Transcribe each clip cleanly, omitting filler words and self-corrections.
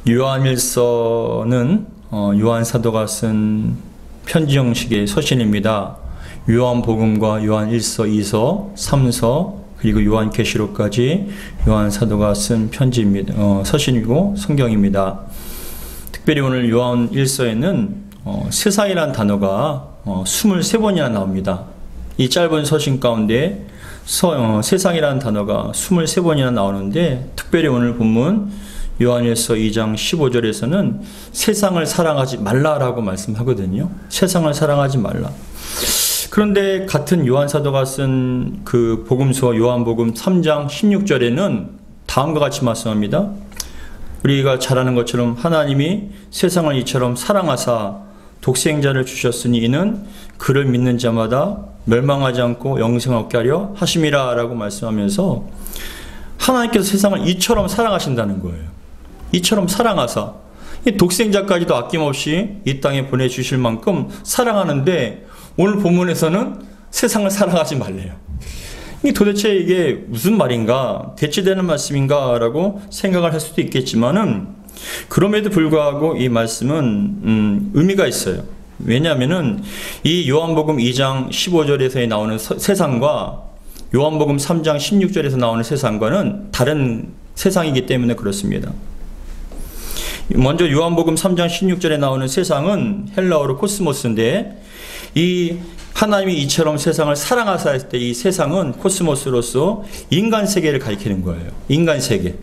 요한일서는 요한 사도가 쓴 편지 형식의 서신입니다. 요한복음과 요한일서, 2서, 3서 그리고 요한계시록까지 요한 사도가 쓴 편지입니다. 서신이고 성경입니다. 특별히 오늘 요한일서에는 세상이라는 단어가 23번이나 나옵니다. 이 짧은 서신 가운데 세상이라는 단어가 23번이나 나오는데, 특별히 오늘 본문 요한일서 2장 15절에서는 세상을 사랑하지 말라라고 말씀하거든요. 세상을 사랑하지 말라. 그런데 같은 요한 사도가 쓴 그 복음서 요한복음 3장 16절에는 다음과 같이 말씀합니다. 우리가 잘 아는 것처럼 하나님이 세상을 이처럼 사랑하사 독생자를 주셨으니 이는 그를 믿는 자마다 멸망하지 않고 영생을 얻게 하려 하심이라 라고 말씀하면서 하나님께서 세상을 이처럼 사랑하신다는 거예요. 이처럼 사랑하사, 독생자까지도 아낌없이 이 땅에 보내주실 만큼 사랑하는데 오늘 본문에서는 세상을 사랑하지 말래요. 도대체 이게 무슨 말인가, 대치되는 말씀인가 라고 생각을 할 수도 있겠지만은, 그럼에도 불구하고 이 말씀은 의미가 있어요. 왜냐하면은 이 요한복음 2장 15절에서 나오는 세상과 요한복음 3장 16절에서 나오는 세상과는 다른 세상이기 때문에 그렇습니다. 먼저 요한복음 3장 16절에 나오는 세상은 헬라어로 코스모스인데, 이 하나님이 이처럼 세상을 사랑하사 했을 때 이 세상은 코스모스로서 인간 세계를 가리키는 거예요. 인간 세계.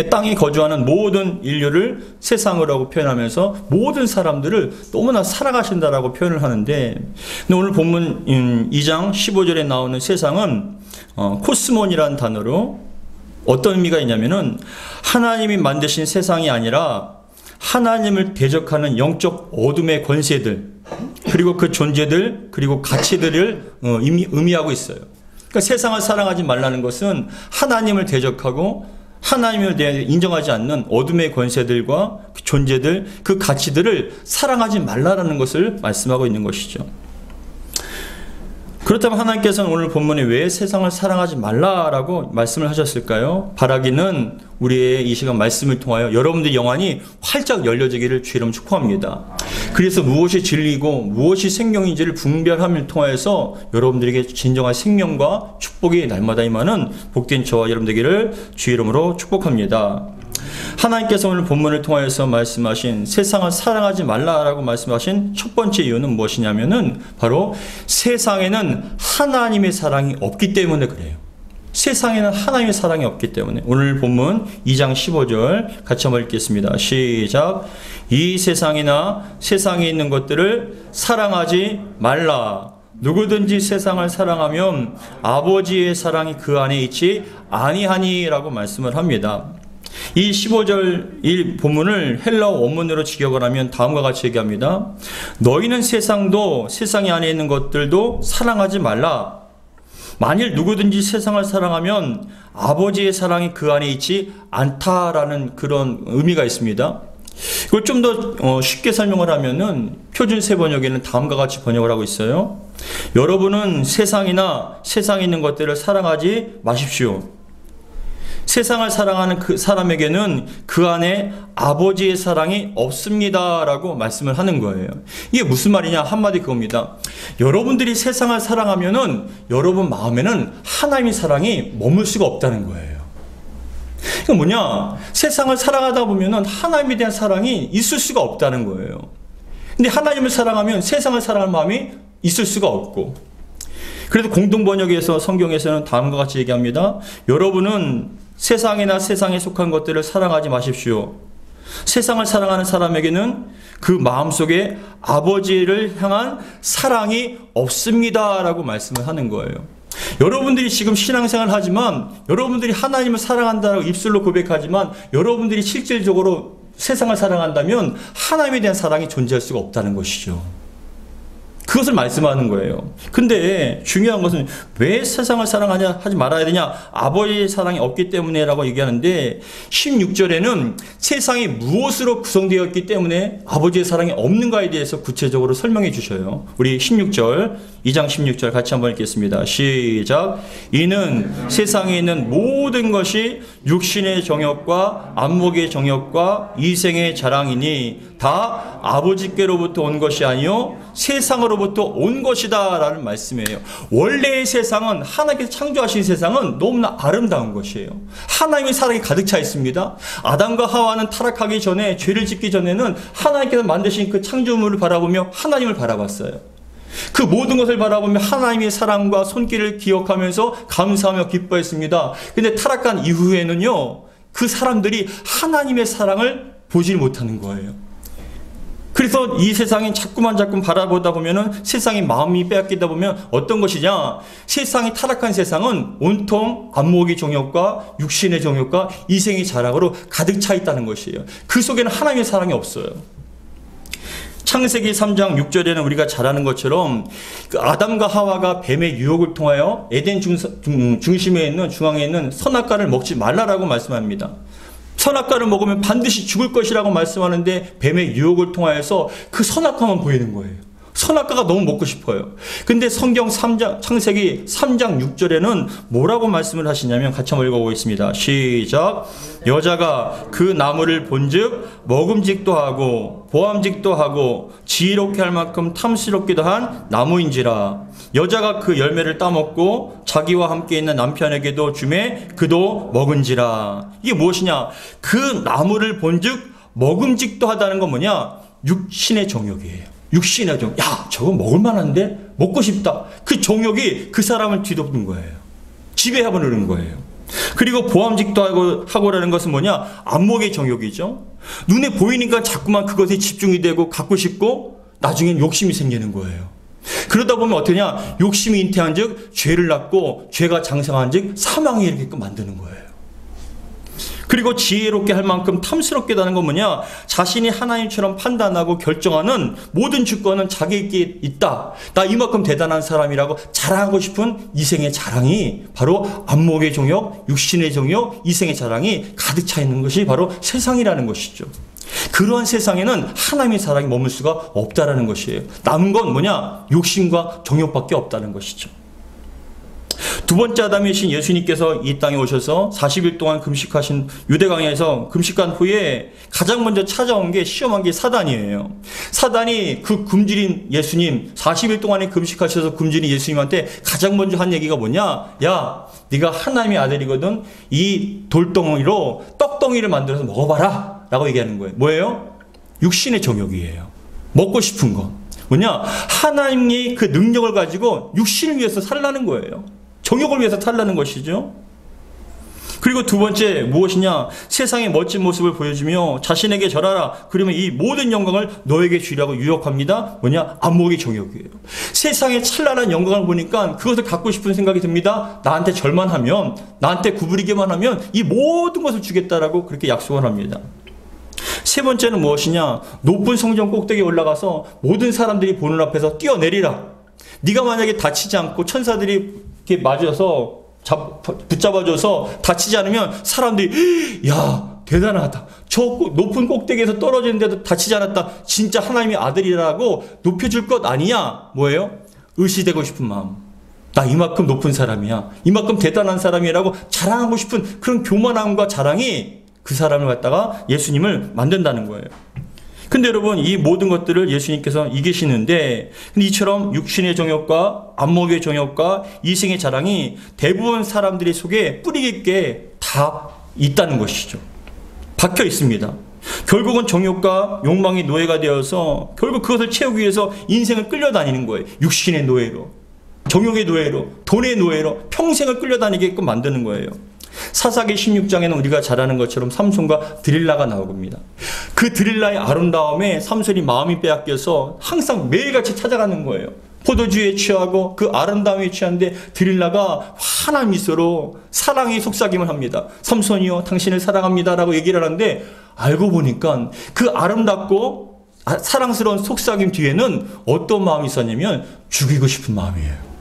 땅에 거주하는 모든 인류를 세상이라고 표현하면서 모든 사람들을 너무나 사랑하신다라고 표현을 하는데, 오늘 본문 2장 15절에 나오는 세상은 코스몬이라는 단어로 어떤 의미가 있냐면은 하나님이 만드신 세상이 아니라 하나님을 대적하는 영적 어둠의 권세들, 그리고 그 존재들, 그리고 가치들을 의미하고 있어요. 그러니까 세상을 사랑하지 말라는 것은 하나님을 대적하고 하나님을 대해 인정하지 않는 어둠의 권세들과 그 존재들, 그 가치들을 사랑하지 말라라는 것을 말씀하고 있는 것이죠. 그렇다면 하나님께서는 오늘 본문에 왜 세상을 사랑하지 말라라고 말씀을 하셨을까요? 바라기는 우리의 이 시간 말씀을 통하여 여러분들의 영안이 활짝 열려지기를 주의 이름으로 축복합니다. 그래서 무엇이 진리고 무엇이 생명인지를 분별함을 통해서 여러분들에게 진정한 생명과 축복이 날마다 임하는 복된 저와 여러분 되기를 주의 이름으로 축복합니다. 하나님께서 오늘 본문을 통하여서 말씀하신 세상을 사랑하지 말라라고 말씀하신 첫 번째 이유는 무엇이냐면은 바로 세상에는 하나님의 사랑이 없기 때문에 그래요. 세상에는 하나님의 사랑이 없기 때문에. 오늘 본문 2장 15절 같이 한번 읽겠습니다. 시작. 이 세상이나 세상에 있는 것들을 사랑하지 말라. 누구든지 세상을 사랑하면 아버지의 사랑이 그 안에 있지 아니하니 라고 말씀을 합니다. 이 15절 이 본문을 헬라어 원문으로 직역을 하면 다음과 같이 얘기합니다. 너희는 세상도 세상 안에 있는 것들도 사랑하지 말라. 만일 누구든지 세상을 사랑하면 아버지의 사랑이 그 안에 있지 않다라는 그런 의미가 있습니다. 이걸 좀 더 쉽게 설명을 하면은 표준세 번역에는 다음과 같이 번역을 하고 있어요. 여러분은 세상이나 세상에 있는 것들을 사랑하지 마십시오. 세상을 사랑하는 그 사람에게는 그 안에 아버지의 사랑이 없습니다 라고 말씀을 하는 거예요. 이게 무슨 말이냐, 한마디 그겁니다. 여러분들이 세상을 사랑하면은 여러분 마음에는 하나님의 사랑이 머물 수가 없다는 거예요. 이게 뭐냐, 세상을 사랑하다 보면은 하나님에 대한 사랑이 있을 수가 없다는 거예요. 근데 하나님을 사랑하면 세상을 사랑할 마음이 있을 수가 없고, 그래도 공동번역에서 성경에서는 다음과 같이 얘기합니다. 여러분은 세상이나 세상에 속한 것들을 사랑하지 마십시오. 세상을 사랑하는 사람에게는 그 마음속에 아버지를 향한 사랑이 없습니다 라고 말씀을 하는 거예요. 여러분들이 지금 신앙생활을 하지만, 여러분들이 하나님을 사랑한다고 입술로 고백하지만, 여러분들이 실질적으로 세상을 사랑한다면 하나님에 대한 사랑이 존재할 수가 없다는 것이죠. 그것을 말씀하는 거예요. 근데 중요한 것은 왜 세상을 사랑하냐 하지 말아야 되냐? 아버지의 사랑이 없기 때문에 라고 얘기하는데 16절에는 세상이 무엇으로 구성되어 있기 때문에 아버지의 사랑이 없는가에 대해서 구체적으로 설명해 주셔요. 우리 16절, 2장 16절 같이 한번 읽겠습니다. 시작. 이는 세상에 있는 모든 것이 육신의 정욕과 안목의 정욕과 이생의 자랑이니 다 아버지께로부터 온 것이 아니요 세상으로부터 온 것이다 라는 말씀이에요. 원래의 세상은, 하나님께서 창조하신 세상은 너무나 아름다운 것이에요. 하나님의 사랑이 가득 차 있습니다. 아담과 하와는 타락하기 전에, 죄를 짓기 전에는 하나님께서 만드신 그 창조물을 바라보며 하나님을 바라봤어요. 그 모든 것을 바라보며 하나님의 사랑과 손길을 기억하면서 감사하며 기뻐했습니다. 근데 타락한 이후에는요, 그 사람들이 하나님의 사랑을 보지 못하는 거예요. 그래서 이 세상에 자꾸만 바라보다 보면은 세상의 마음이 빼앗기다 보면 어떤 것이냐? 세상이 타락한 세상은 온통 안목의 정욕과 육신의 정욕과 이생의 자랑으로 가득 차 있다는 것이에요. 그 속에는 하나님의 사랑이 없어요. 창세기 3장 6절에는 우리가 잘 아는 것처럼 그 아담과 하와가 뱀의 유혹을 통하여 에덴 중심에 있는, 중앙에 있는 선악과를 먹지 말라라고 말씀합니다. 선악과를 먹으면 반드시 죽을 것이라고 말씀하는데 뱀의 유혹을 통하여서 그 선악과만 보이는 거예요. 선악과가 너무 먹고 싶어요. 근데 성경 창세기 3장 6절에는 뭐라고 말씀을 하시냐면 같이 한번 읽어보겠습니다. 시작. 여자가 그 나무를 본즉 먹음직도 하고 보암직도 하고 지혜롭게 할 만큼 탐스럽기도 한 나무인지라. 여자가 그 열매를 따먹고 자기와 함께 있는 남편에게도 주매 그도 먹은지라. 이게 무엇이냐? 그 나무를 본즉 먹음직도 하다는 건 뭐냐? 육신의 정욕이에요. 육신의 정욕. 야, 저거 먹을 만한데? 먹고 싶다. 그 정욕이 그 사람을 뒤덮는 거예요. 지배해버리는 거예요. 그리고 보암직도 하고라는 것은 뭐냐? 안목의 정욕이죠. 눈에 보이니까 자꾸만 그것에 집중이 되고 갖고 싶고 나중엔 욕심이 생기는 거예요. 그러다 보면 어떠냐? 욕심이 잉태한 즉 죄를 낳고 죄가 장성한 즉 사망에 이르게끔 만드는 거예요. 그리고 지혜롭게 할 만큼 탐스럽게 하는 건 뭐냐? 자신이 하나님처럼 판단하고 결정하는 모든 주권은 자기에게 있다. 나 이만큼 대단한 사람이라고 자랑하고 싶은 이생의 자랑이 바로 안목의 정욕, 육신의 정욕, 이생의 자랑이 가득 차 있는 것이 바로 세상이라는 것이죠. 그러한 세상에는 하나님의 사랑이 머물 수가 없다라는 것이에요. 남은 건 뭐냐? 욕심과 정욕밖에 없다는 것이죠. 두 번째 아담이신 예수님께서 이 땅에 오셔서 40일 동안 금식하신 유대강에서 금식한 후에 가장 먼저 찾아온 게, 시험한 게 사단이에요. 사단이 그 굶주린 예수님, 40일 동안에 금식하셔서 굶주린 예수님한테 가장 먼저 한 얘기가 뭐냐? 야, 네가 하나님의 아들이거든. 이 돌덩이로 떡덩이를 만들어서 먹어봐라 라고 얘기하는 거예요. 뭐예요? 육신의 정욕이에요. 먹고 싶은 거. 뭐냐? 하나님이 그 능력을 가지고 육신을 위해서 살라는 거예요. 정욕을 위해서 살라는 것이죠. 그리고 두 번째 무엇이냐? 세상의 멋진 모습을 보여주며 자신에게 절하라. 그러면 이 모든 영광을 너에게 주리라고 유혹합니다. 뭐냐? 안목의 정욕이에요. 세상의 찬란한 영광을 보니까 그것을 갖고 싶은 생각이 듭니다. 나한테 절만 하면, 나한테 구부리기만 하면 이 모든 것을 주겠다라고 그렇게 약속을 합니다. 세 번째는 무엇이냐? 높은 성전 꼭대기에 올라가서 모든 사람들이 보는 앞에서 뛰어내리라. 네가 만약에 다치지 않고 천사들이 이렇게 맞아서 붙잡아줘서 다치지 않으면 사람들이 야, 대단하다. 저 높은 꼭대기에서 떨어지는데도 다치지 않았다. 진짜 하나님의 아들이라고 높여줄 것 아니냐? 뭐예요? 의시되고 싶은 마음. 나 이만큼 높은 사람이야. 이만큼 대단한 사람이라고 자랑하고 싶은 그런 교만함과 자랑이 그 사람을 갖다가 예수님을 만든다는 거예요. 근데 여러분, 이 모든 것들을 예수님께서 이기시는데, 근데 이처럼 육신의 정욕과 안목의 정욕과 이생의 자랑이 대부분 사람들의 속에 뿌리 깊게 다 있다는 것이죠. 박혀 있습니다. 결국은 정욕과 욕망의 노예가 되어서 결국 그것을 채우기 위해서 인생을 끌려다니는 거예요. 육신의 노예로, 정욕의 노예로, 돈의 노예로 평생을 끌려다니게끔 만드는 거예요. 사사기 16장에는 우리가 잘 아는 것처럼 삼손과 드릴라가 나옵니다. 그 드릴라의 아름다움에 삼손이 마음이 빼앗겨서 항상 매일같이 찾아가는 거예요. 포도주에 취하고 그 아름다움에 취한데 드릴라가 환한 미소로 사랑의 속삭임을 합니다. 삼손이요, 당신을 사랑합니다 라고 얘기를 하는데 알고 보니까 그 아름답고 사랑스러운 속삭임 뒤에는 어떤 마음이 있었냐면 죽이고 싶은 마음이에요.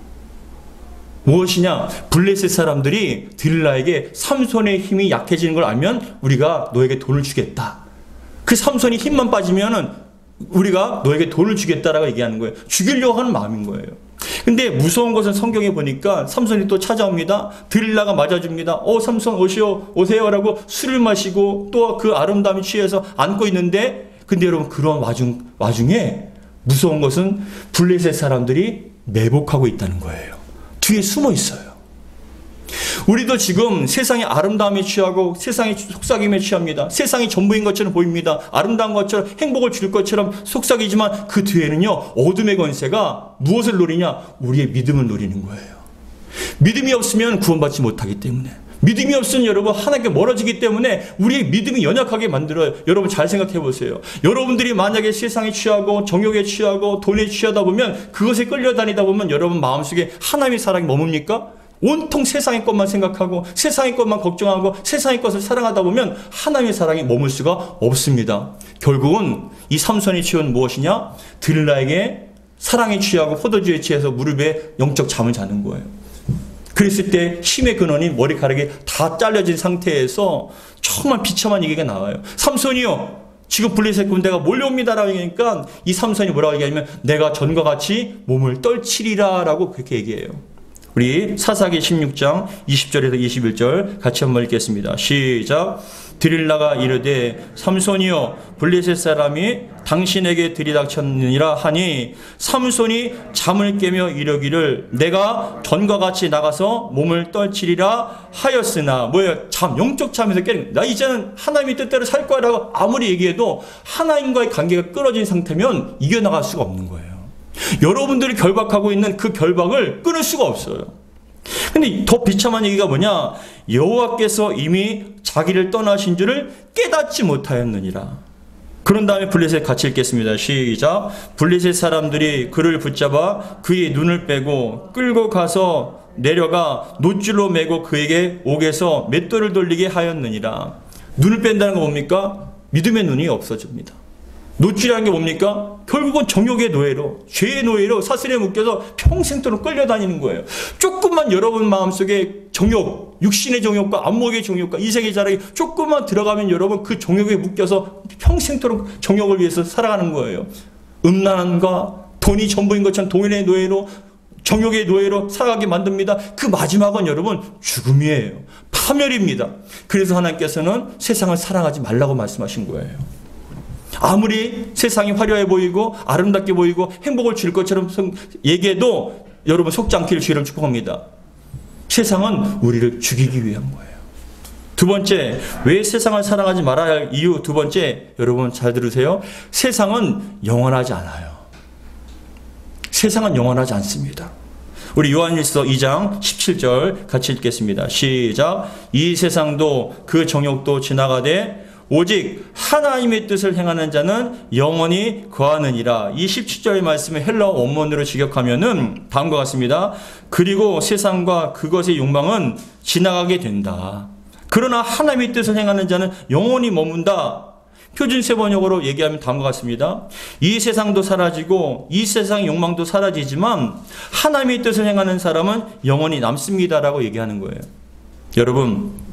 무엇이냐? 블레셋 사람들이 들라에게 삼손의 힘이 약해지는 걸 알면 우리가 너에게 돈을 주겠다. 그 삼손이 힘만 빠지면은 우리가 너에게 돈을 주겠다라고 얘기하는 거예요. 죽이려고 하는 마음인 거예요. 근데 무서운 것은 성경에 보니까 삼손이 또 찾아옵니다. 들라가 맞아줍니다. 삼손 오세요라고 술을 마시고 또 그 아름다움에 취해서 안고 있는데, 근데 여러분 그런 와중에 무서운 것은 블레셋 사람들이 매복하고 있다는 거예요. 뒤에 숨어 있어요. 우리도 지금 세상의 아름다움에 취하고 세상의 속삭임에 취합니다. 세상이 전부인 것처럼 보입니다. 아름다운 것처럼 행복을 줄 것처럼 속삭이지만 그 뒤에는요, 어둠의 권세가 무엇을 노리냐? 우리의 믿음을 노리는 거예요. 믿음이 없으면 구원받지 못하기 때문에, 믿음이 없으면 여러분 하나님께 멀어지기 때문에 우리의 믿음이 연약하게 만들어요. 여러분 잘 생각해 보세요. 여러분들이 만약에 세상에 취하고 정욕에 취하고 돈에 취하다 보면, 그것에 끌려다니다 보면 여러분 마음속에 하나님의 사랑이 머뭅니까? 온통 세상의 것만 생각하고 세상의 것만 걱정하고 세상의 것을 사랑하다 보면 하나님의 사랑이 머물 수가 없습니다. 결국은 이 삼손이 취한 무엇이냐? 들라에게 사랑에 취하고 포도주에 취해서 무릎에 영적 잠을 자는 거예요. 그랬을 때 힘의 근원이 머리카락이 다 잘려진 상태에서 정말 비참한 얘기가 나와요. 삼손이요, 지금 블레셋 군대가 몰려옵니다라고 얘기하니까 이 삼손이 뭐라고 얘기하냐면 내가 전과 같이 몸을 떨치리라 라고 그렇게 얘기해요. 우리 사사기 16장 20절에서 21절 같이 한번 읽겠습니다. 시작. 드릴라가 이르되 삼손이여, 블레셋 사람이 당신에게 들이닥쳤느니라 하니 삼손이 잠을 깨며 이르기를 내가 전과 같이 나가서 몸을 떨치리라 하였으나, 뭐예요? 영적 잠에서 깨는, 나 이제는 하나님의 뜻대로 살 거야 라고 아무리 얘기해도 하나님과의 관계가 끊어진 상태면 이겨나갈 수가 없는 거예요. 여러분들이 결박하고 있는 그 결박을 끊을 수가 없어요. 근데 더 비참한 얘기가 뭐냐? 여호와께서 이미 자기를 떠나신 줄을 깨닫지 못하였느니라. 그런 다음에 블레셋 같이 읽겠습니다. 시작. 블레셋 사람들이 그를 붙잡아 그의 눈을 빼고 끌고 가서 내려가 놋줄로 매고 그에게 옥에서 맷돌을 돌리게 하였느니라. 눈을 뺀다는 거 뭡니까? 믿음의 눈이 없어집니다. 노출이라는 게 뭡니까? 결국은 정욕의 노예로, 죄의 노예로 사슬에 묶여서 평생도록 끌려다니는 거예요. 조금만 여러분 마음속에 정욕, 육신의 정욕과 안목의 정욕과 이생의 자랑이 조금만 들어가면 여러분 그 정욕에 묶여서 평생도록 정욕을 위해서 살아가는 거예요. 음란함과 돈이 전부인 것처럼 돈의 노예로, 정욕의 노예로 살아가게 만듭니다. 그 마지막은 여러분 죽음이에요. 파멸입니다. 그래서 하나님께서는 세상을 사랑하지 말라고 말씀하신 거예요. 아무리 세상이 화려해 보이고 아름답게 보이고 행복을 줄 것처럼 얘기해도 여러분 속지 않기를 주의를 축복합니다. 세상은 우리를 죽이기 위한 거예요. 두 번째, 왜 세상을 사랑하지 말아야 할 이유 두 번째, 여러분 잘 들으세요. 세상은 영원하지 않아요. 세상은 영원하지 않습니다. 우리 요한일서 2장 17절 같이 읽겠습니다. 시작. 이 세상도 그 정욕도 지나가되 오직 하나님의 뜻을 행하는 자는 영원히 거하느니라. 이 17절의 말씀을 헬라어 원문으로 직역하면은 다음과 같습니다. 그리고 세상과 그것의 욕망은 지나가게 된다. 그러나 하나님의 뜻을 행하는 자는 영원히 머문다. 표준 세번역으로 얘기하면 다음과 같습니다. 이 세상도 사라지고 이 세상의 욕망도 사라지지만 하나님의 뜻을 행하는 사람은 영원히 남습니다라고 얘기하는 거예요. 여러분,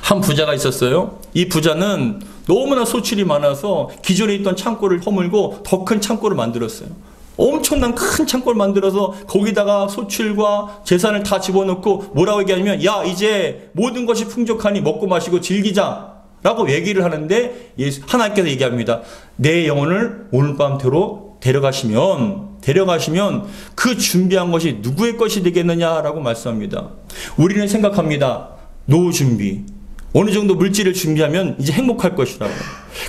한 부자가 있었어요. 이 부자는 너무나 소출이 많아서 기존에 있던 창고를 허물고 더 큰 창고를 만들었어요. 엄청난 큰 창고를 만들어서 거기다가 소출과 재산을 다 집어넣고 뭐라고 얘기하냐면, 야, 이제 모든 것이 풍족하니 먹고 마시고 즐기자 라고 얘기를 하는데, 하나님께서 얘기합니다. 내 영혼을 오늘 밤대로 데려가시면 그 준비한 것이 누구의 것이 되겠느냐라고 말씀합니다. 우리는 생각합니다. 노후 준비, 어느 정도 물질을 준비하면 이제 행복할 것이라고.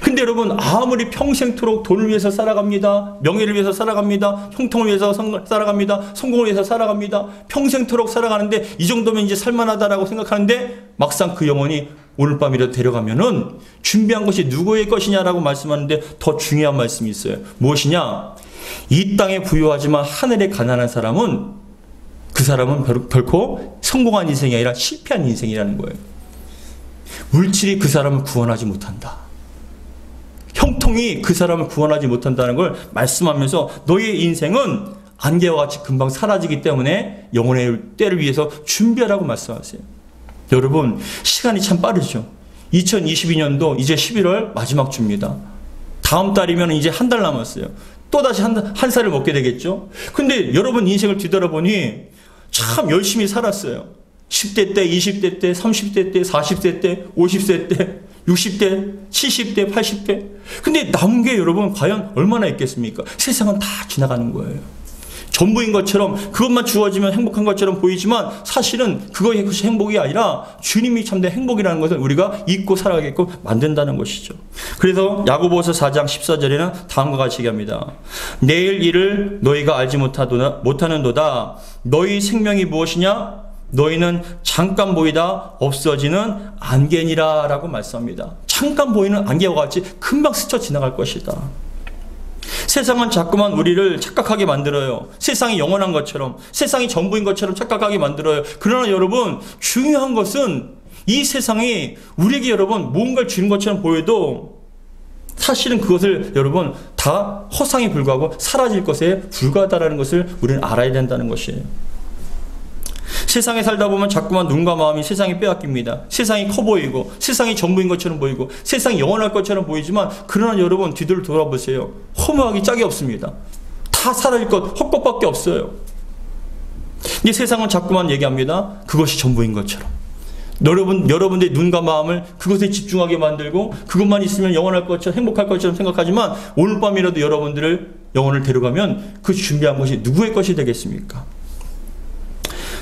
근데 여러분, 아무리 평생토록 돈을 위해서 살아갑니다. 명예를 위해서 살아갑니다. 형통을 위해서 살아갑니다. 성공을 위해서 살아갑니다. 평생토록 살아가는데 이 정도면 이제 살만하다라고 생각하는데, 막상 그 영혼이 오늘 밤이라도 데려가면은 준비한 것이 누구의 것이냐라고 말씀하는데, 더 중요한 말씀이 있어요. 무엇이냐? 이 땅에 부유하지만 하늘에 가난한 사람은, 그 사람은 결코 성공한 인생이 아니라 실패한 인생이라는 거예요. 물질이 그 사람을 구원하지 못한다. 고통이 그 사람을 구원하지 못한다는 걸 말씀하면서 너의 인생은 안개와 같이 금방 사라지기 때문에 영혼의 때를 위해서 준비하라고 말씀하세요. 여러분, 시간이 참 빠르죠. 2022년도 이제 11월 마지막 주입니다. 다음 달이면 이제 한 달 남았어요. 또다시 한 살을 먹게 되겠죠. 근데 여러분 인생을 뒤돌아보니 참 열심히 살았어요. 10대 때, 20대 때, 30대 때, 40대 때, 50대 때, 60대, 70대, 80대. 근데 남은 게 여러분 과연 얼마나 있겠습니까? 세상은 다 지나가는 거예요. 전부인 것처럼 그것만 주어지면 행복한 것처럼 보이지만 사실은 그것이 행복이 아니라 주님이 참된 행복이라는 것을 우리가 잊고 살아가게끔 만든다는 것이죠. 그래서 야고보서 4장 14절에는 다음과 같이 얘기합니다. 내일 일을 너희가 알지 못하는도다. 너희 생명이 무엇이냐? 너희는 잠깐 보이다 없어지는 안개니라 라고 말씀합니다. 잠깐 보이는 안개와 같이 금방 스쳐 지나갈 것이다. 세상은 자꾸만 우리를 착각하게 만들어요. 세상이 영원한 것처럼, 세상이 전부인 것처럼 착각하게 만들어요. 그러나 여러분, 중요한 것은 이 세상이 우리에게 여러분 무언가를 주는 것처럼 보여도 사실은 그것을 여러분 다 허상에 불과하고 사라질 것에 불과하다는 것을 우리는 알아야 된다는 것이에요. 세상에 살다 보면 자꾸만 눈과 마음이 세상에 빼앗깁니다. 세상이 커 보이고 세상이 전부인 것처럼 보이고 세상이 영원할 것처럼 보이지만 그러나 여러분 뒤를 돌아보세요. 허무하기 짝이 없습니다. 다 사라질 것 헛것밖에 없어요. 이 세상은 자꾸만 얘기합니다. 그것이 전부인 것처럼. 여러분들의 눈과 마음을 그것에 집중하게 만들고 그것만 있으면 영원할 것처럼 행복할 것처럼 생각하지만 오늘 밤이라도 여러분들을 영혼을 데려가면 그 준비한 것이 누구의 것이 되겠습니까?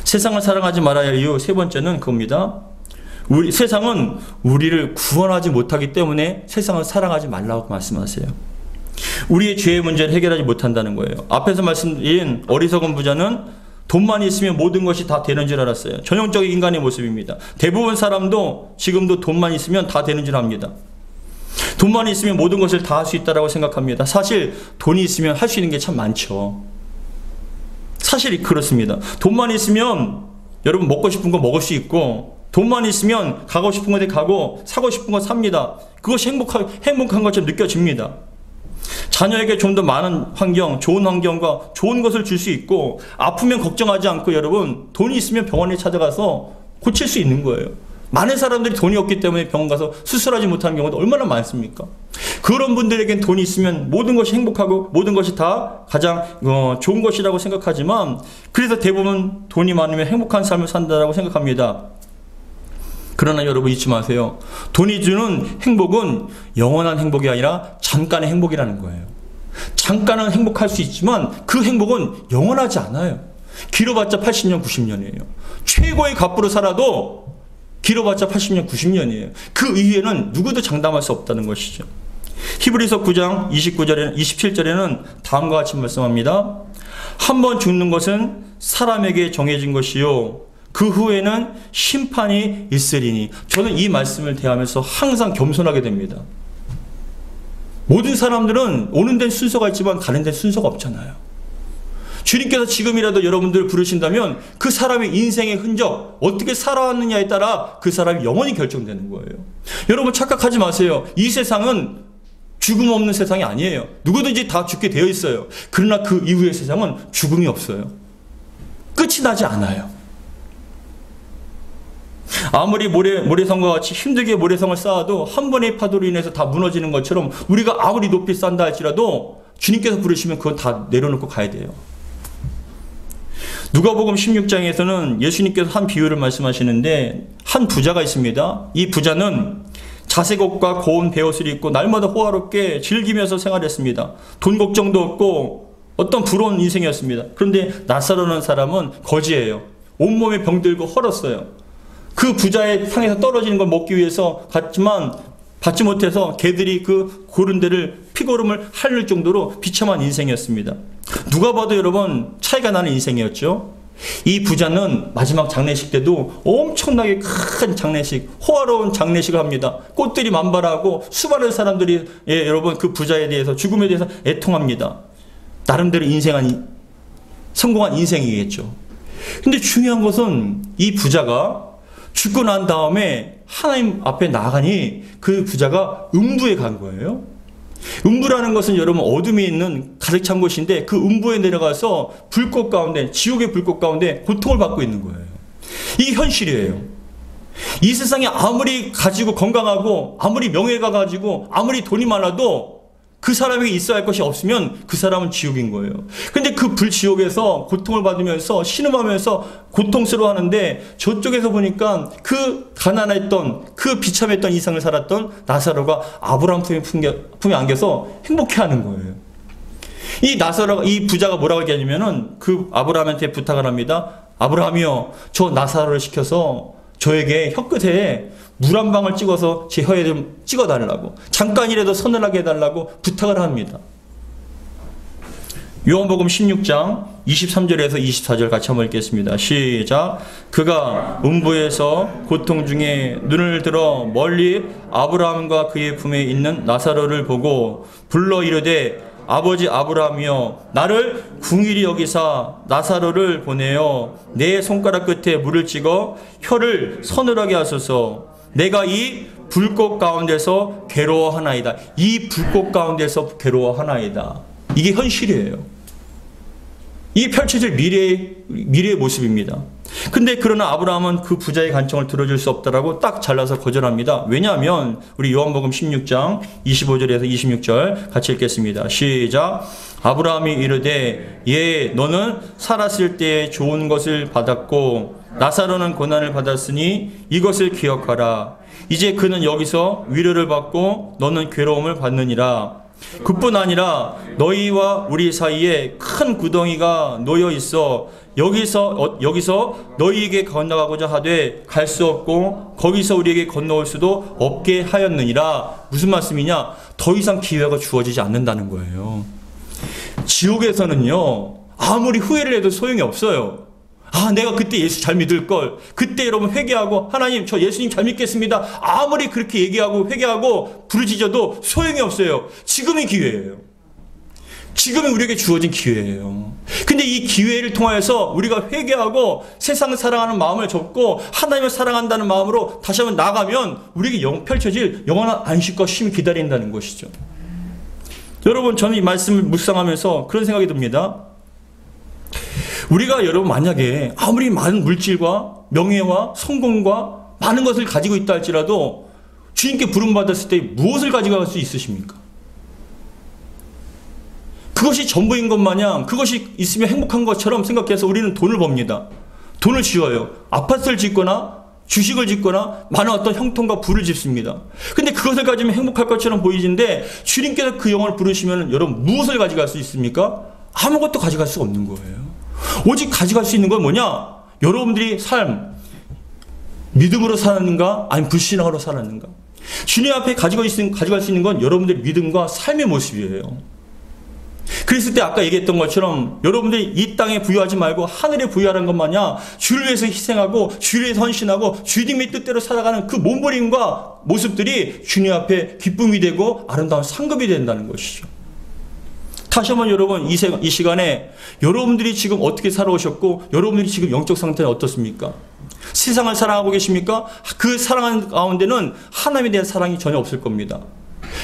세상을 사랑하지 말아야 할 이유 세 번째는 그겁니다. 세상은 우리를 구원하지 못하기 때문에 세상을 사랑하지 말라고 말씀하세요. 우리의 죄의 문제를 해결하지 못한다는 거예요. 앞에서 말씀드린 어리석은 부자는 돈만 있으면 모든 것이 다 되는 줄 알았어요. 전형적인 인간의 모습입니다. 대부분 사람도 지금도 돈만 있으면 다 되는 줄 압니다. 돈만 있으면 모든 것을 다 할 수 있다고 생각합니다. 사실 돈이 있으면 할 수 있는 게 참 많죠. 사실이 그렇습니다. 돈만 있으면 여러분 먹고 싶은 거 먹을 수 있고 돈만 있으면 가고 싶은 곳에 가고 사고 싶은 거 삽니다. 그것이 행복한 것처럼 느껴집니다. 자녀에게 좀 더 많은 환경, 좋은 환경과 좋은 것을 줄 수 있고 아프면 걱정하지 않고 여러분 돈이 있으면 병원에 찾아가서 고칠 수 있는 거예요. 많은 사람들이 돈이 없기 때문에 병원 가서 수술하지 못하는 경우도 얼마나 많습니까? 그런 분들에겐 돈이 있으면 모든 것이 행복하고 모든 것이 다 가장 좋은 것이라고 생각하지만 그래서 대부분 돈이 많으면 행복한 삶을 산다고 생각합니다. 그러나 여러분 잊지 마세요. 돈이 주는 행복은 영원한 행복이 아니라 잠깐의 행복이라는 거예요. 잠깐은 행복할 수 있지만 그 행복은 영원하지 않아요. 길어봤자 80년, 90년이에요. 최고의 갑부로 살아도 길어봤자 80년, 90년이에요. 그 이후에는 누구도 장담할 수 없다는 것이죠. 히브리서 9장 27절에는 다음과 같이 말씀합니다. 한 번 죽는 것은 사람에게 정해진 것이요 그 후에는 심판이 있으리니. 저는 이 말씀을 대하면서 항상 겸손하게 됩니다. 모든 사람들은 오는 데는 순서가 있지만 가는 데는 순서가 없잖아요. 주님께서 지금이라도 여러분들을 부르신다면 그 사람의 인생의 흔적, 어떻게 살아왔느냐에 따라 그 사람이 영원히 결정되는 거예요. 여러분 착각하지 마세요. 이 세상은 죽음 없는 세상이 아니에요. 누구든지 다 죽게 되어 있어요. 그러나 그 이후의 세상은 죽음이 없어요. 끝이 나지 않아요. 아무리 모래성과 같이 힘들게 모래성을 쌓아도 한 번의 파도로 인해서 다 무너지는 것처럼 우리가 아무리 높이 쌓는다 할지라도 주님께서 부르시면 그건 다 내려놓고 가야 돼요. 누가복음 16장에서는 예수님께서 한 비유를 말씀하시는데 한 부자가 있습니다. 이 부자는 자색 옷과 고운 베옷을 입고 날마다 호화롭게 즐기면서 생활했습니다. 돈 걱정도 없고 어떤 부러운 인생이었습니다. 그런데 낯설어는 사람은 거지예요. 온몸에 병들고 헐었어요. 그 부자의 상에서 떨어지는 걸 먹기 위해서 갔지만 받지 못해서 개들이 그 고른 데를 피고름을 핥을 정도로 비참한 인생이었습니다. 누가 봐도 여러분 차이가 나는 인생이었죠. 이 부자는 마지막 장례식 때도 엄청나게 큰 장례식, 호화로운 장례식을 합니다. 꽃들이 만발하고 수많은 사람들이 여러분 그 부자에 대해서 죽음에 대해서 애통합니다. 나름대로 성공한 인생이겠죠. 근데 중요한 것은 이 부자가 죽고 난 다음에 하나님 앞에 나가니 그 부자가 음부에 간 거예요. 음부라는 것은 여러분 어둠이 있는 가득 찬 곳인데 그 음부에 내려가서 불꽃 가운데, 지옥의 불꽃 가운데 고통을 받고 있는 거예요. 이게 현실이에요. 이 세상에 아무리 가지고 건강하고 아무리 명예가 가지고 아무리 돈이 많아도 그 사람에게 있어야 할 것이 없으면 그 사람은 지옥인 거예요. 근데 그 불지옥에서 고통을 받으면서 신음하면서 고통스러워하는데 저쪽에서 보니까 그 가난했던 그 비참했던 이상을 살았던 나사로가 아브라함 품에 안겨서 행복해하는 거예요. 이 나사로가, 이 부자가 뭐라고 얘기하냐면은 그 아브라함한테 부탁을 합니다. 아브라함이요, 저 나사로를 시켜서 저에게 혀끝에 물 한 방울 찍어서 제 혀에 좀 찍어달라고, 잠깐이라도 서늘하게 해달라고 부탁을 합니다. 요한복음 16장 23절에서 24절 같이 한번 읽겠습니다. 시작. 그가 음부에서 고통 중에 눈을 들어 멀리 아브라함과 그의 품에 있는 나사로를 보고 불러 이르되 아버지 아브라함이여, 나를 궁일이 여기사 나사로를 보내어 내 손가락 끝에 물을 찍어 혀를 서늘하게 하소서. 내가 이 불꽃 가운데서 괴로워하나이다. 이 불꽃 가운데서 괴로워하나이다. 이게 현실이에요. 이게 펼쳐질 미래의 모습입니다. 근데 그러나 아브라함은 그 부자의 간청을 들어줄 수 없다라고 딱 잘라서 거절합니다. 왜냐하면 우리 요한복음 16장 25절에서 26절 같이 읽겠습니다. 시작. 아브라함이 이르되 예, 너는 살았을 때 좋은 것을 받았고 나사로는 고난을 받았으니 이것을 기억하라. 이제 그는 여기서 위로를 받고 너는 괴로움을 받느니라. 그뿐 아니라 너희와 우리 사이에 큰 구덩이가 놓여 있어 여기서 너희에게 건너가고자 하되 갈 수 없고 거기서 우리에게 건너올 수도 없게 하였느니라. 무슨 말씀이냐? 더 이상 기회가 주어지지 않는다는 거예요. 지옥에서는요, 아무리 후회를 해도 소용이 없어요. 아, 내가 그때 예수 잘 믿을 걸. 그때 여러분 회개하고 하나님 저 예수님 잘 믿겠습니다. 아무리 그렇게 얘기하고 회개하고 부르짖어도 소용이 없어요. 지금이 기회예요. 지금이 우리에게 주어진 기회예요. 근데 이 기회를 통하여서 우리가 회개하고 세상을 사랑하는 마음을 접고 하나님을 사랑한다는 마음으로 다시 한번 나가면 우리에게 펼쳐질 영원한 안식과 쉼이 기다린다는 것이죠. 여러분, 저는 이 말씀을 묵상하면서 그런 생각이 듭니다. 우리가 여러분 만약에 아무리 많은 물질과 명예와 성공과 많은 것을 가지고 있다 할지라도 주님께 부름받았을 때 무엇을 가져갈 수 있으십니까? 그것이 전부인 것 마냥 그것이 있으면 행복한 것처럼 생각해서 우리는 돈을 법니다. 돈을 지어요. 아파트를 짓거나 주식을 짓거나 많은 어떤 형통과 부를 짓습니다. 근데 그것을 가지면 행복할 것처럼 보이는데 주님께서 그 영혼을 부르시면 여러분 무엇을 가져갈 수 있습니까? 아무것도 가져갈 수 없는 거예요. 오직 가져갈 수 있는 건 뭐냐? 여러분들이 삶, 믿음으로 살았는가? 아니면 불신앙으로 살았는가? 주님 앞에 가져갈 수 있는 건 여러분들의 믿음과 삶의 모습이에요. 그랬을 때 아까 얘기했던 것처럼 여러분들이 이 땅에 부유하지 말고 하늘에 부유하는 것 마냥 주를 위해서 희생하고 주를 위해서 헌신하고 주님의 뜻대로 살아가는 그 몸부림과 모습들이 주님 앞에 기쁨이 되고 아름다운 상급이 된다는 것이죠. 다시 한번 여러분, 이 시간에 여러분들이 지금 어떻게 살아오셨고 여러분들이 지금 영적 상태는 어떻습니까? 세상을 사랑하고 계십니까? 그 사랑하는 가운데는 하나님에 대한 사랑이 전혀 없을 겁니다.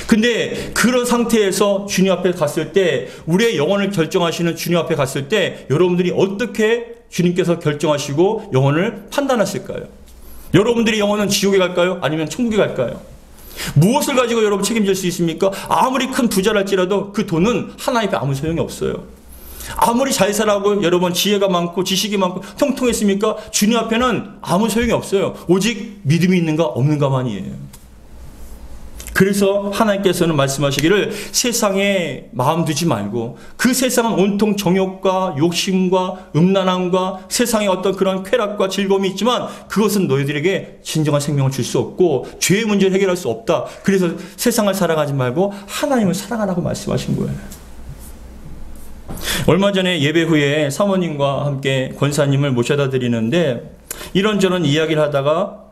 근데 그런 상태에서 주님 앞에 갔을 때, 우리의 영혼을 결정하시는 주님 앞에 갔을 때 여러분들이 어떻게 주님께서 결정하시고 영혼을 판단하실까요? 여러분들의 영혼은 지옥에 갈까요? 아니면 천국에 갈까요? 무엇을 가지고 여러분 책임질 수 있습니까? 아무리 큰 부자랄지라도 그 돈은 하나님 앞에 아무 소용이 없어요. 아무리 잘 살아고 여러분 지혜가 많고 지식이 많고 통통했습니까? 주님 앞에는 아무 소용이 없어요. 오직 믿음이 있는가 없는가만이에요. 그래서 하나님께서는 말씀하시기를 세상에 마음 두지 말고, 그 세상은 온통 정욕과 욕심과 음란함과 세상의 어떤 그런 쾌락과 즐거움이 있지만 그것은 너희들에게 진정한 생명을 줄 수 없고 죄의 문제를 해결할 수 없다. 그래서 세상을 사랑하지 말고 하나님을 사랑하라고 말씀하신 거예요. 얼마 전에 예배 후에 사모님과 함께 권사님을 모셔다 드리는데 이런저런 이야기를 하다가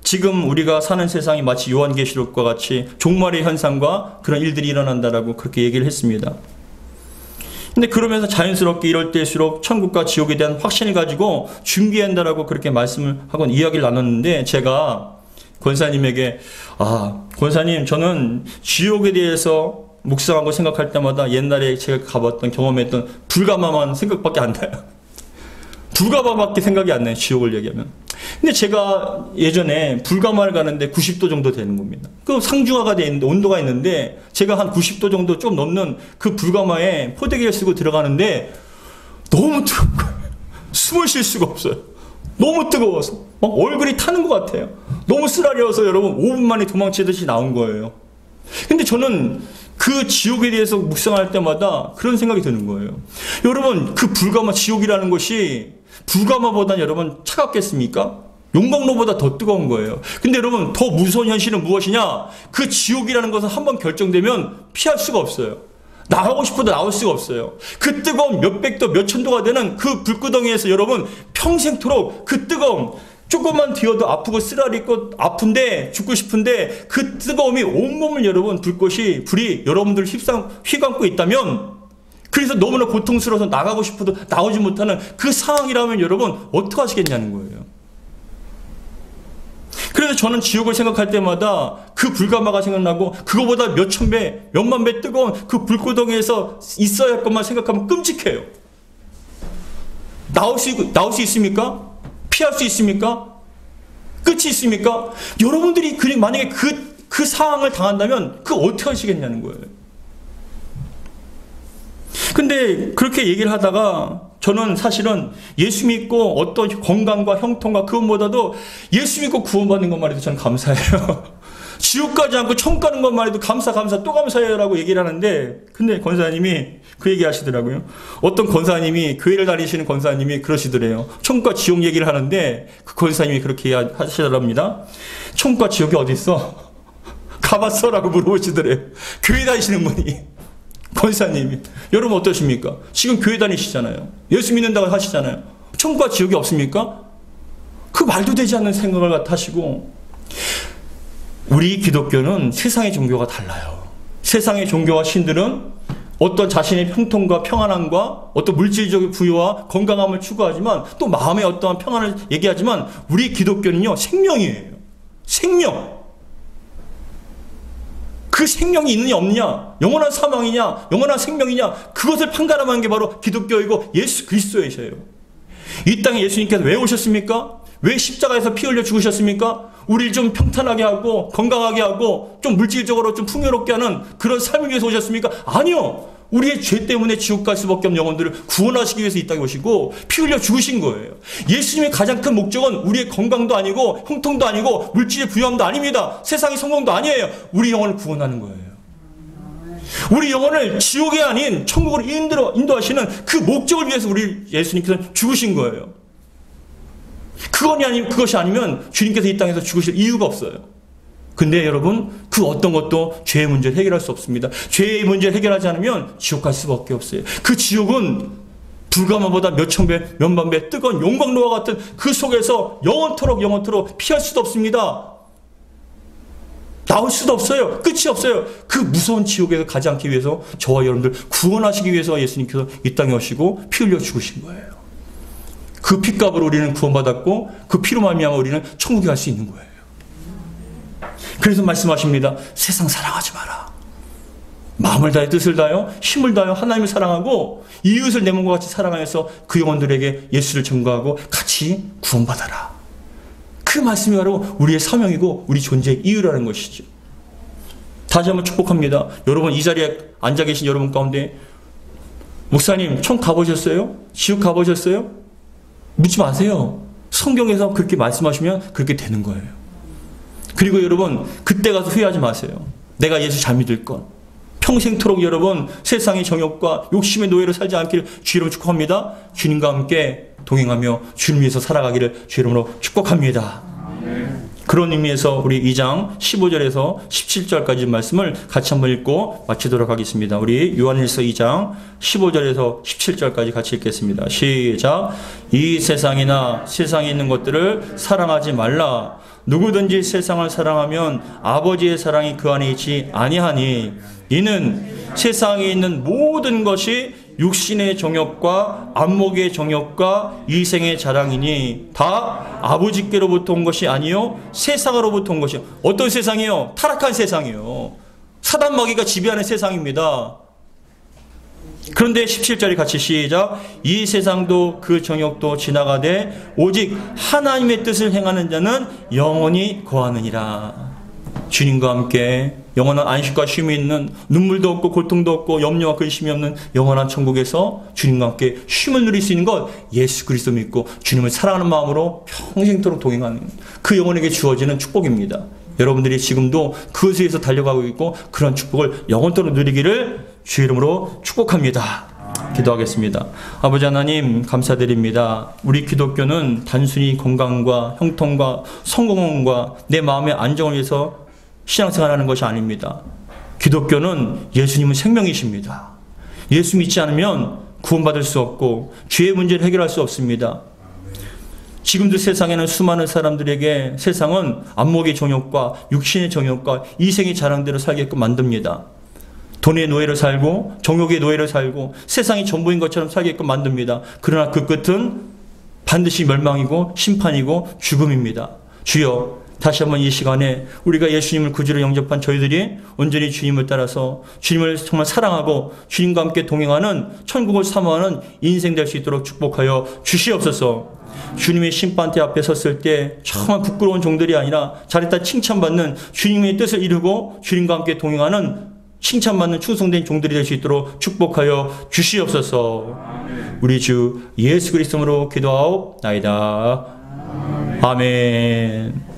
지금 우리가 사는 세상이 마치 요한계시록과 같이 종말의 현상과 그런 일들이 일어난다라고 그렇게 얘기를 했습니다. 근데 그러면서 자연스럽게 이럴 때일수록 천국과 지옥에 대한 확신을 가지고 준비한다라고 그렇게 말씀을 하고 이야기를 나눴는데, 제가 권사님에게 권사님, 저는 지옥에 대해서 묵상하고 생각할 때마다 옛날에 제가 가봤던 경험했던 불가마만 생각밖에 안 나요. 불가마밖에 생각이 안 나요. 지옥을 얘기하면. 근데 제가 예전에 불가마를 가는데 90도 정도 되는 겁니다. 그 상중하가 돼 있는데 온도가 있는데 제가 한 90도 정도 좀 넘는 그 불가마에 포대기를 쓰고 들어가는데 너무 뜨거운 거예요. 숨을 쉴 수가 없어요. 너무 뜨거워서 막 얼굴이 타는 것 같아요. 너무 쓰라려서 여러분 5분 만에 도망치듯이 나온 거예요. 근데 저는 그 지옥에 대해서 묵상할 때마다 그런 생각이 드는 거예요. 여러분, 그 불가마, 지옥이라는 것이 불가마보다 여러분 차갑겠습니까? 용광로보다 더 뜨거운 거예요. 근데 여러분, 더 무서운 현실은 무엇이냐? 그 지옥이라는 것은 한번 결정되면 피할 수가 없어요. 나가고 싶어도 나올 수가 없어요. 그 뜨거운 몇백도 몇천도가 되는 그 불구덩이에서 여러분 평생토록 그 뜨거움, 조금만 뒤어도 아프고 쓰라리고 아픈데 죽고 싶은데 그 뜨거움이 온몸을 여러분 불이 여러분들 휘감고 있다면, 그래서 너무나 고통스러워서 나가고 싶어도 나오지 못하는 그 상황이라면 여러분 어떻게 하시겠냐는 거예요. 그래서 저는 지옥을 생각할 때마다 그 불가마가 생각나고, 그거보다 몇천 배, 몇만 배 뜨거운 그 불구덩이에서 있어야 할 것만 생각하면 끔찍해요. 나올 수 있습니까? 피할 수 있습니까? 끝이 있습니까? 여러분들이 만약에 그 상황을 당한다면 어떻게 하시겠냐는 거예요. 근데 그렇게 얘기를 하다가 저는 사실은 예수 믿고 어떤 건강과 형통과 그것보다도 예수 믿고 구원받는 것만 해도 저는 감사해요. 지옥 가지 않고 천국 가는 것만 해도 감사 또 감사해요 라고 얘기를 하는데, 근데 권사님이 그 얘기 하시더라고요. 어떤 권사님이, 교회를 다니시는 권사님이 그러시더래요. 천국과 지옥 얘기를 하는데 그 권사님이 그렇게 하시더랍니다. 천국과 지옥이 어디 있어? 가봤어? 라고 물어보시더래요. 교회 다니시는 분이. 권사님이. 여러분 어떠십니까? 지금 교회 다니시잖아요. 예수 믿는다고 하시잖아요. 천국과 지옥이 없습니까? 그 말도 되지 않는 생각을 하시고, 우리 기독교는 세상의 종교가 달라요. 세상의 종교와 신들은 어떤 자신의 형통과 평안함과 어떤 물질적 부유와 건강함을 추구하지만 또 마음의 어떠한 평안을 얘기하지만, 우리 기독교는요 생명이에요. 생명. 그 생명이 있느냐 없느냐, 영원한 사망이냐 영원한 생명이냐, 그것을 판가름하는 게 바로 기독교이고 예수 그리스도이셔요. 이 땅에 예수님께서 왜 오셨습니까? 왜 십자가에서 피 흘려 죽으셨습니까? 우리를 좀 평탄하게 하고 건강하게 하고 좀 물질적으로 좀 풍요롭게 하는 그런 삶을 위해서 오셨습니까? 아니요. 우리의 죄 때문에 지옥 갈 수밖에 없는 영혼들을 구원하시기 위해서 이 땅에 오시고 피 흘려 죽으신 거예요. 예수님의 가장 큰 목적은 우리의 건강도 아니고 형통도 아니고 물질의 부유함도 아닙니다. 세상의 성공도 아니에요. 우리 영혼을 구원하는 거예요. 우리 영혼을 지옥이 아닌 천국으로 인도하시는 그 목적을 위해서 우리 예수님께서 죽으신 거예요. 그것이 아니면 주님께서 이 땅에서 죽으실 이유가 없어요. 근데 여러분, 그 어떤 것도 죄의 문제를 해결할 수 없습니다. 죄의 문제를 해결하지 않으면 지옥 갈 수밖에 없어요. 그 지옥은 불가마보다 몇천 배, 몇만 배 뜨거운 용광로와 같은 그 속에서 영원토록 피할 수도 없습니다. 나올 수도 없어요. 끝이 없어요. 그 무서운 지옥에서 가지 않기 위해서 저와 여러분들 구원하시기 위해서 예수님께서 이 땅에 오시고 피 흘려 죽으신 거예요. 그 피값으로 우리는 구원받았고 그 피로 말미암아 우리는 천국에 갈 수 있는 거예요. 그래서 말씀하십니다. 세상 사랑하지 마라. 마음을 다해 뜻을 다하여 힘을 다하여 하나님을 사랑하고 이웃을 내 몸과 같이 사랑하여서 그 영혼들에게 예수를 전가하고 같이 구원받아라. 그 말씀이 바로 우리의 사명이고 우리 존재의 이유라는 것이죠. 다시 한번 축복합니다. 여러분, 이 자리에 앉아 계신 여러분 가운데 목사님 천국 가보셨어요? 지옥 가보셨어요? 묻지 마세요. 성경에서 그렇게 말씀하시면 그렇게 되는 거예요. 그리고 여러분, 그때 가서 후회하지 마세요. 내가 예수 잘 믿을 것. 평생토록 여러분 세상의 정욕과 욕심의 노예로 살지 않기를 주 이름으로 축복합니다. 주님과 함께 동행하며 주님 위해서 살아가기를 주 이름으로 축복합니다. 아멘. 그런 의미에서 우리 2장 15절에서 17절까지 말씀을 같이 한번 읽고 마치도록 하겠습니다. 우리 요한일서 2장 15절에서 17절까지 같이 읽겠습니다. 시작. 이 세상이나 세상에 있는 것들을 사랑하지 말라. 누구든지 세상을 사랑하면 아버지의 사랑이 그 안에 있지 아니하니, 이는 세상에 있는 모든 것이 육신의 정욕과 안목의 정욕과 이생의 자랑이니 다 아버지께로부터 온 것이 아니요 세상으로부터 온 것이요. 어떤 세상이요? 타락한 세상이요. 사단 마귀가 지배하는 세상입니다. 그런데 17절에 같이 시작. 이 세상도 그 정욕도 지나가되 오직 하나님의 뜻을 행하는 자는 영원히 거하느니라. 주님과 함께 영원한 안식과 쉼이 있는, 눈물도 없고 고통도 없고 염려와 근심이 없는 영원한 천국에서 주님과 함께 쉼을 누릴 수 있는 것, 예수 그리스도 믿고 주님을 사랑하는 마음으로 평생토록 동행하는 그 영혼에게 주어지는 축복입니다. 여러분들이 지금도 그것에 의해서 달려가고 있고 그런 축복을 영원토록 누리기를 주의 이름으로 축복합니다. 기도하겠습니다. 아버지 하나님 감사드립니다. 우리 기독교는 단순히 건강과 형통과 성공과 내 마음의 안정을 위해서 신앙생활하는 것이 아닙니다. 기독교는 예수님은 생명이십니다. 예수 믿지 않으면 구원받을 수 없고 죄의 문제를 해결할 수 없습니다. 지금도 세상에는 수많은 사람들에게 세상은 안목의 정욕과 육신의 정욕과 이생의 자랑대로 살게끔 만듭니다. 돈의 노예로 살고 정욕의 노예로 살고 세상이 전부인 것처럼 살게끔 만듭니다. 그러나 그 끝은 반드시 멸망이고 심판이고 죽음입니다. 주여, 다시 한번 이 시간에 우리가 예수님을 구주로 영접한 저희들이 온전히 주님을 따라서 주님을 정말 사랑하고 주님과 함께 동행하는 천국을 사모하는 인생 될 수 있도록 축복하여 주시옵소서. 주님의 심판대 앞에 섰을 때 정말 부끄러운 종들이 아니라 잘했다 칭찬받는 주님의 뜻을 이루고 주님과 함께 동행하는 칭찬받는 충성된 종들이 될 수 있도록 축복하여 주시옵소서. 우리 주 예수 그리스도로 기도하옵나이다. 아멘.